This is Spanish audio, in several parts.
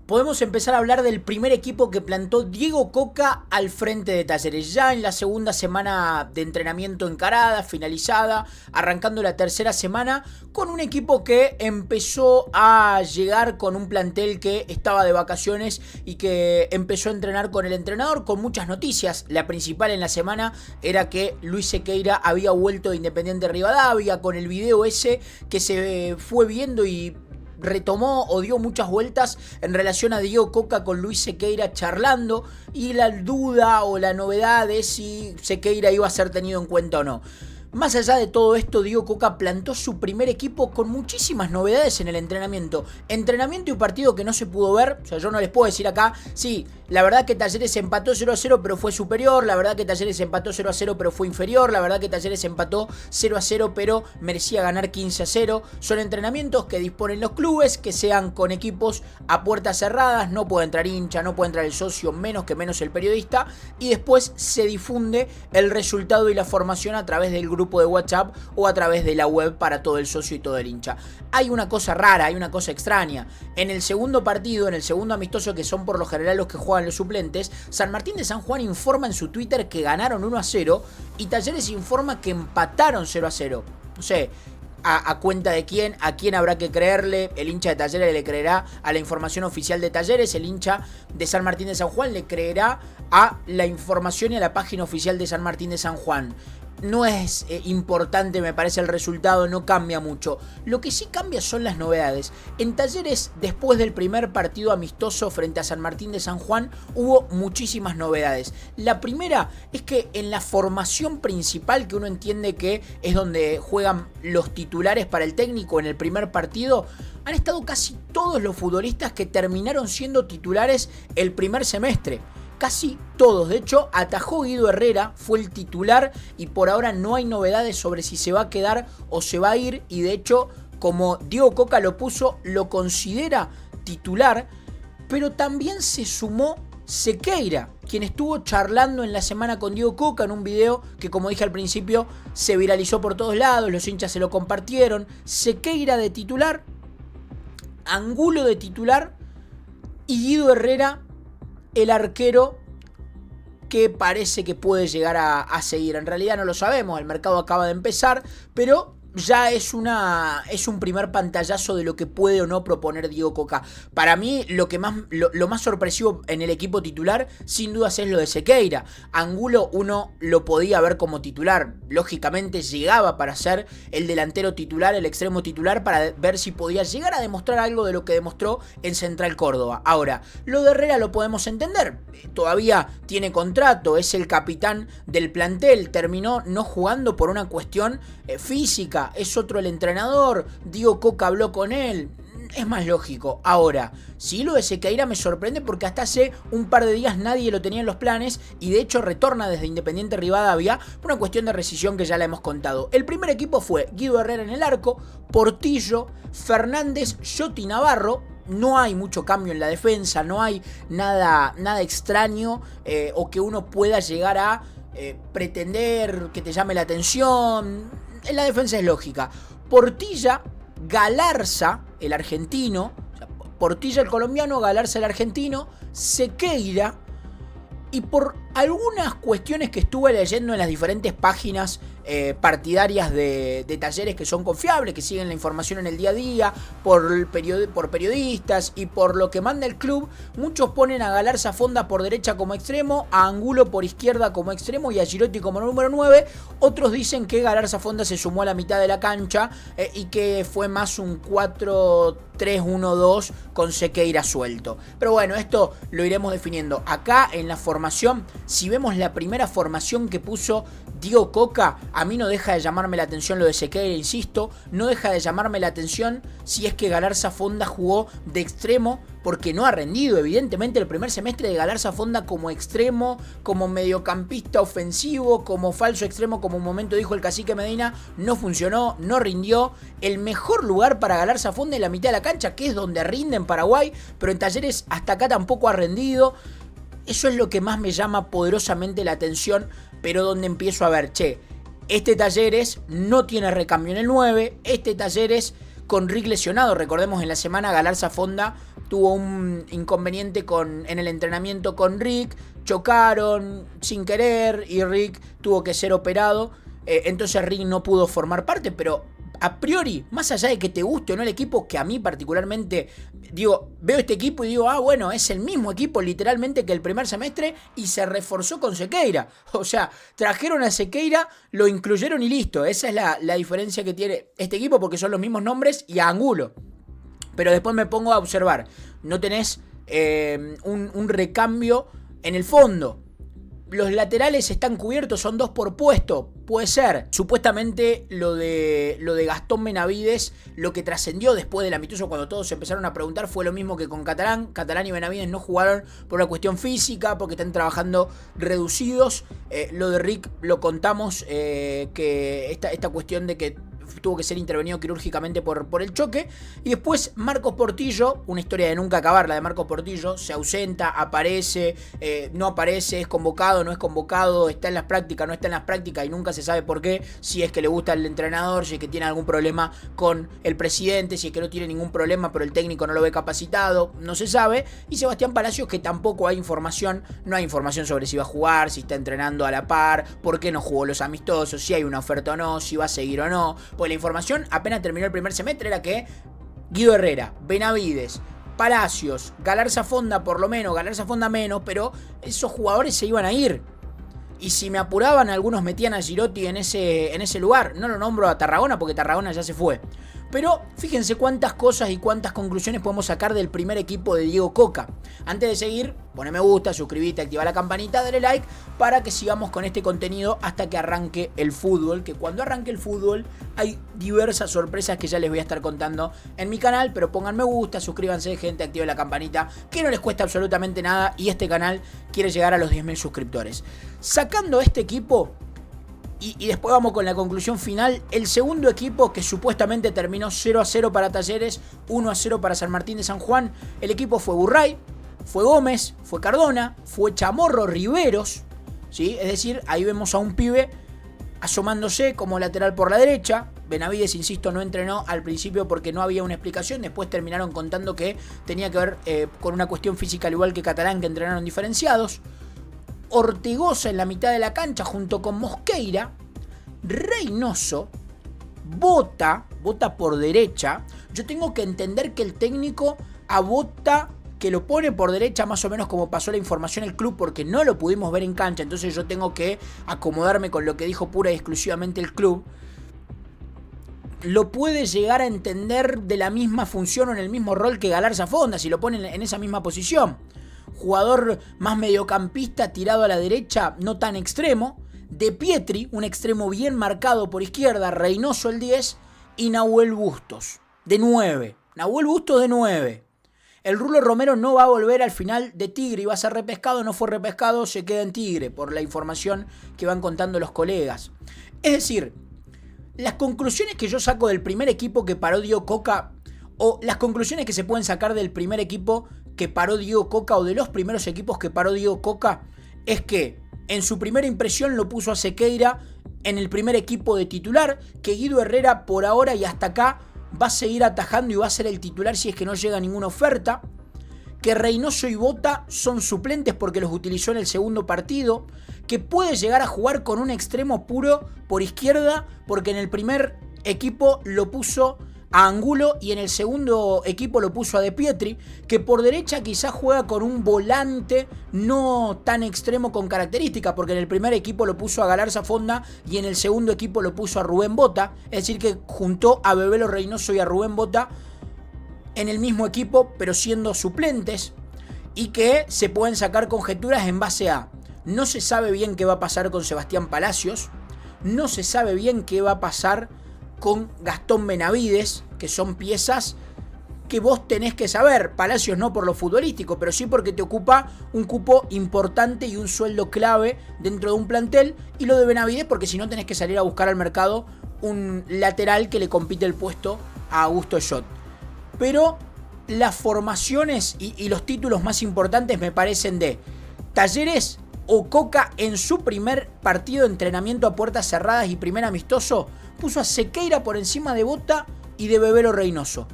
podemos empezar a hablar del primer equipo que plantó Diego Coca al frente de Talleres. Ya en la segunda semana de entrenamiento encarada, finalizada, arrancando la tercera semana, con un equipo que empezó a llegar con un plantel que estaba de vacaciones y que empezó a entrenar con el entrenador, con muchas noticias. La principal en la semana era que Luis Sequeira había vuelto de Independiente Rivadavia, con el video ese que se fue viendo y retomó o dio muchas vueltas en relación a Diego Coca con Luis Sequeira charlando, y la duda o la novedad de si Sequeira iba a ser tenido en cuenta o no. Más allá de todo esto, Diego Coca plantó su primer equipo con muchísimas novedades en el entrenamiento. Entrenamiento y partido que no se pudo ver. O sea, yo no les puedo decir acá, sí, la verdad que Talleres empató 0-0 pero fue superior. La verdad que Talleres empató 0-0 pero fue inferior. La verdad que Talleres empató 0-0 pero merecía ganar 15-0. Son entrenamientos que disponen los clubes, que sean con equipos a puertas cerradas. No puede entrar hincha, no puede entrar el socio, menos el periodista. Y después se difunde el resultado y la formación a través del grupo de WhatsApp o a través de la web para todo el socio y todo el hincha. Hay una cosa rara, hay una cosa extraña. En el segundo partido, en el segundo amistoso, que son por lo general los que juegan los suplentes, San Martín de San Juan informa en su Twitter que ganaron 1-0 y Talleres informa que empataron 0-0. No sé, a cuenta de quién, a quién habrá que creerle. El hincha de Talleres le creerá a la información oficial de Talleres, el hincha de San Martín de San Juan le creerá a la información y a la página oficial de San Martín de San Juan. No es importante, me parece, el resultado, no cambia mucho. Lo que sí cambia son las novedades. En Talleres, después del primer partido amistoso frente a San Martín de San Juan, hubo muchísimas novedades. La primera es que en la formación principal, que uno entiende que es donde juegan los titulares para el técnico en el primer partido, han estado casi todos los futbolistas que terminaron siendo titulares el primer semestre. Casi todos. De hecho, atajó Guido Herrera, fue el titular y por ahora no hay novedades sobre si se va a quedar o se va a ir. Y de hecho, como Diego Coca lo puso, lo considera titular. Pero también se sumó Sequeira, quien estuvo charlando en la semana con Diego Coca en un video que, como dije al principio, se viralizó por todos lados, los hinchas se lo compartieron. Sequeira de titular, Angulo de titular y Guido Herrera, el arquero que parece que puede llegar a seguir. En realidad no lo sabemos, el mercado acaba de empezar, pero ya es un primer pantallazo de lo que puede o no proponer Diego Coca. Para mí lo más sorpresivo en el equipo titular sin dudas es lo de Sequeira. Angulo uno lo podía ver como titular, lógicamente llegaba para ser el delantero titular, el extremo titular, para ver si podía llegar a demostrar algo de lo que demostró en Central Córdoba. Ahora, lo de Herrera lo podemos entender, todavía tiene contrato, es el capitán del plantel, terminó no jugando por una cuestión física, es otro el entrenador, Diego Coca habló con él, es más lógico. Ahora, sí, lo de Sequeira me sorprende porque hasta hace un par de días nadie lo tenía en los planes y de hecho retorna desde Independiente Rivadavia por una cuestión de rescisión que ya la hemos contado. El primer equipo fue Guido Herrera en el arco, Portillo, Fernández, Yoti Navarro. No hay mucho cambio en la defensa, no hay nada extraño o que uno pueda llegar a pretender que te llame la atención. En la defensa es lógica. Portilla, Galarza, el argentino. O sea, Portilla el colombiano, Galarza el argentino. Sequeira. Y por algunas cuestiones que estuve leyendo en las diferentes páginas partidarias de Talleres que son confiables, que siguen la información en el día a día, por periodistas y por lo que manda el club, muchos ponen a Galarza Fonda por derecha como extremo, a Angulo por izquierda como extremo y a Girotti como número 9. Otros dicen que Galarza Fonda se sumó a la mitad de la cancha y que fue más un 4-3-1-2 con Sequeira suelto. Pero bueno, esto lo iremos definiendo. Acá en la formación, si vemos la primera formación que puso Diego Coca, a mí no deja de llamarme la atención lo de Sequeira, insisto, no deja de llamarme la atención si es que Galarza Fonda jugó de extremo, porque no ha rendido. Evidentemente el primer semestre de Galarza Fonda como extremo, como mediocampista ofensivo, como falso extremo, como un momento dijo el cacique Medina, no funcionó, no rindió. El mejor lugar para Galarza Fonda es la mitad de la cancha, que es donde rinde en Paraguay, pero en Talleres hasta acá tampoco ha rendido. Eso es lo que más me llama poderosamente la atención, pero donde empiezo a ver, este Talleres no tiene recambio en el 9, este Talleres con Rick lesionado. Recordemos, en la semana Galarza Fonda tuvo un inconveniente en el entrenamiento con Rick, chocaron sin querer y Rick tuvo que ser operado. Entonces Rick no pudo formar parte, pero a priori, más allá de que te guste o no el equipo, que a mí particularmente, digo, veo este equipo y digo, bueno, es el mismo equipo literalmente que el primer semestre y se reforzó con Sequeira. O sea, trajeron a Sequeira, lo incluyeron y listo. Esa es la diferencia que tiene este equipo, porque son los mismos nombres y a Angulo. Pero después me pongo a observar, no tenés un recambio en el fondo. Los laterales están cubiertos, son 2 por puesto, puede ser. Supuestamente lo de Gastón Benavides, lo que trascendió después del amistoso cuando todos se empezaron a preguntar, fue lo mismo que con Catalán. Catalán y Benavides no jugaron por una cuestión física, porque están trabajando reducidos. Lo de Rick lo contamos, que esta cuestión de que tuvo que ser intervenido quirúrgicamente por el choque. Y después Marcos Portillo, una historia de nunca acabar la de Marcos Portillo, se ausenta, aparece, no aparece, es convocado, no es convocado, está en las prácticas, no está en las prácticas y nunca se sabe por qué, si es que le gusta el entrenador, si es que tiene algún problema con el presidente, si es que no tiene ningún problema pero el técnico no lo ve capacitado, no se sabe. Y Sebastián Palacios, que tampoco hay información, no hay información sobre si va a jugar, si está entrenando a la par, por qué no jugó los amistosos, si hay una oferta o no, si va a seguir o no. Pues la información apenas terminó el primer semestre era que Guido Herrera, Benavides, Palacios, Galarza Fonda por lo menos, Galarza Fonda menos, pero esos jugadores se iban a ir. Y si me apuraban, algunos metían a Girotti en ese lugar. No lo nombro a Tarragona porque Tarragona ya se fue. Pero fíjense cuántas cosas y cuántas conclusiones podemos sacar del primer equipo de Diego Coca. Antes de seguir, poné me gusta, suscribite, activa la campanita, dale like para que sigamos con este contenido hasta que arranque el fútbol. Que cuando arranque el fútbol hay diversas sorpresas que ya les voy a estar contando en mi canal. Pero pongan me gusta, suscríbanse, gente, activen la campanita, que no les cuesta absolutamente nada. Y este canal quiere llegar a los 10.000 suscriptores. Sacando este equipo, y después vamos con la conclusión final. El segundo equipo, que supuestamente terminó 0-0 para Talleres, 1-0 para San Martín de San Juan. El equipo fue Burray, fue Gómez, fue Cardona, fue Chamorro Riveros, ¿sí? Es decir, ahí vemos a un pibe asomándose como lateral por la derecha. Benavides, insisto, no entrenó al principio porque no había una explicación. Después terminaron contando que tenía que ver con una cuestión física, al igual que Catalán, que entrenaron diferenciados. Ortigosa en la mitad de la cancha junto con Mosqueira. Reynoso, Bota por derecha. Yo tengo que entender que el técnico a Bota, que lo pone por derecha más o menos como pasó la información el club, porque no lo pudimos ver en cancha, entonces yo tengo que acomodarme con lo que dijo pura y exclusivamente el club. Lo puede llegar a entender de la misma función o en el mismo rol que Galarza Fonda, si lo ponen en esa misma posición. Jugador más mediocampista, tirado a la derecha, no tan extremo. De Pietri, un extremo bien marcado por izquierda. Reynoso el 10 y Nahuel Bustos de 9. Nahuel Bustos de 9. El Rulo Romero no va a volver al final de Tigre y va a ser repescado. No fue repescado, se queda en Tigre por la información que van contando los colegas. Es decir, las conclusiones que yo saco del primer equipo que paró Diego Coca, o las conclusiones que se pueden sacar del primer equipo que paró Diego Coca, o de los primeros equipos que paró Diego Coca, es que en su primera impresión lo puso a Sequeira en el primer equipo de titular, que Guido Herrera por ahora y hasta acá va a seguir atajando y va a ser el titular si es que no llega ninguna oferta, que Reynoso y Bota son suplentes porque los utilizó en el segundo partido, que puede llegar a jugar con un extremo puro por izquierda porque en el primer equipo lo puso a Angulo y en el segundo equipo lo puso a De Pietri, que por derecha quizás juega con un volante no tan extremo con características, porque en el primer equipo lo puso a Galarza Fonda y en el segundo equipo lo puso a Rubén Bota, es decir que juntó a Bebelo Reynoso y a Rubén Bota en el mismo equipo pero siendo suplentes, y que se pueden sacar conjeturas en base a: no se sabe bien qué va a pasar con Sebastián Palacios, no se sabe bien qué va a pasar con Gastón Benavides, que son piezas que vos tenés que saber. Palacios no por lo futbolístico, pero sí porque te ocupa un cupo importante y un sueldo clave dentro de un plantel. Y lo de Benavides porque si no tenés que salir a buscar al mercado un lateral que le compite el puesto a Augusto Schott. Pero las formaciones y los títulos más importantes me parecen de Talleres o Coca en su primer partido de entrenamiento a puertas cerradas y primer amistoso. Puso a Sequeira por encima de Bota y de Bebelo Reynoso.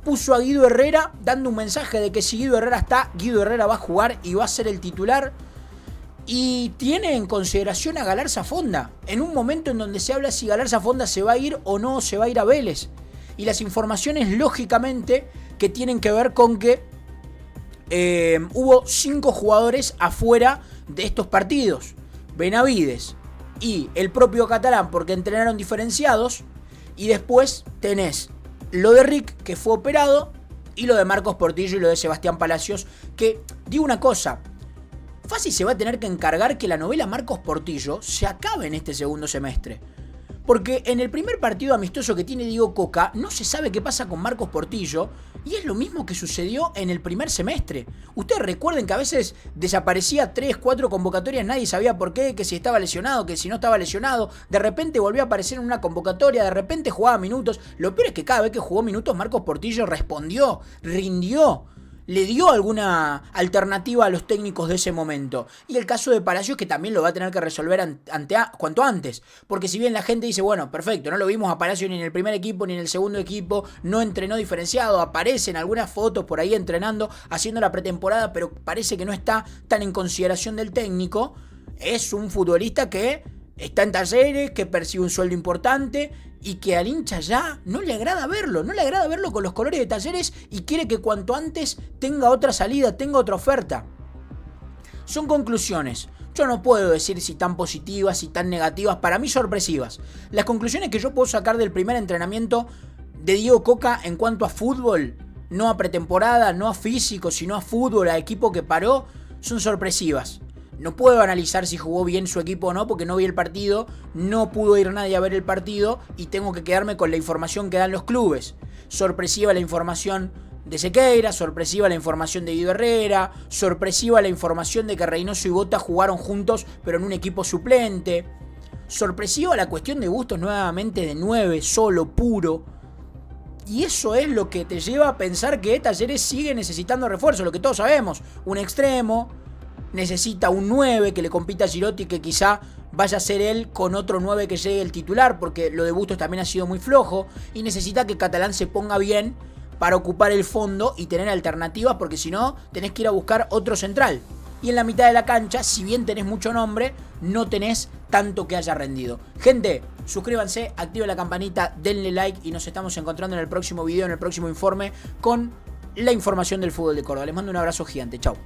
Puso a Guido Herrera dando un mensaje de que si Guido Herrera está, Guido Herrera va a jugar y va a ser el titular. Y tiene en consideración a Galarza Fonda, en un momento en donde se habla si Galarza Fonda se va a ir o no se va a ir a Vélez. Y las informaciones, lógicamente, que tienen que ver con que hubo 5 jugadores afuera de estos partidos. Benavides y el propio Catalán, porque entrenaron diferenciados. Y después tenés lo de Rick, que fue operado, y lo de Marcos Portillo y lo de Sebastián Palacios, que, digo una cosa, fácil se va a tener que encargar que la novela Marcos Portillo se acabe en este segundo semestre. Porque en el primer partido amistoso que tiene Diego Coca, no se sabe qué pasa con Marcos Portillo, y es lo mismo que sucedió en el primer semestre. Ustedes recuerden que a veces desaparecía 3, 4 convocatorias, nadie sabía por qué, que si estaba lesionado, que si no estaba lesionado, de repente volvió a aparecer en una convocatoria, de repente jugaba minutos. Lo peor es que cada vez que jugó minutos Marcos Portillo respondió, rindió. Le dio alguna alternativa a los técnicos de ese momento. Y el caso de Palacios, que también lo va a tener que resolver cuanto antes. Porque si bien la gente dice, bueno, perfecto, no lo vimos a Palacios ni en el primer equipo ni en el segundo equipo, no entrenó diferenciado, aparecen algunas fotos por ahí entrenando, haciendo la pretemporada, pero parece que no está tan en consideración del técnico. Es un futbolista que está en Talleres, que percibe un sueldo importante y que al hincha ya no le agrada verlo con los colores de Talleres y quiere que cuanto antes tenga otra salida, tenga otra oferta. Son conclusiones. Yo no puedo decir si tan positivas, si tan negativas, para mí sorpresivas. Las conclusiones que yo puedo sacar del primer entrenamiento de Diego Coca en cuanto a fútbol, no a pretemporada, no a físico, sino a fútbol, a equipo que paró, son sorpresivas. No puedo analizar si jugó bien su equipo o no porque no vi el partido, no pudo ir nadie a ver el partido y tengo que quedarme con la información que dan los clubes. Sorpresiva la información de Sequeira, sorpresiva la información de Guido Herrera, sorpresiva la información de que Reynoso y Bota jugaron juntos pero en un equipo suplente. Sorpresiva la cuestión de Bustos nuevamente de 9, solo, puro. Y eso es lo que te lleva a pensar que Talleres sigue necesitando refuerzo, lo que todos sabemos, un extremo. Necesita un 9 que le compita a Girotti, que quizá vaya a ser él con otro 9 que llegue el titular, porque lo de Bustos también ha sido muy flojo. Y necesita que Catalán se ponga bien para ocupar el fondo y tener alternativas, porque si no, tenés que ir a buscar otro central. Y en la mitad de la cancha, si bien tenés mucho nombre, no tenés tanto que haya rendido. Gente, suscríbanse, activen la campanita, denle like y nos estamos encontrando en el próximo video, en el próximo informe, con la información del fútbol de Córdoba. Les mando un abrazo gigante, chau.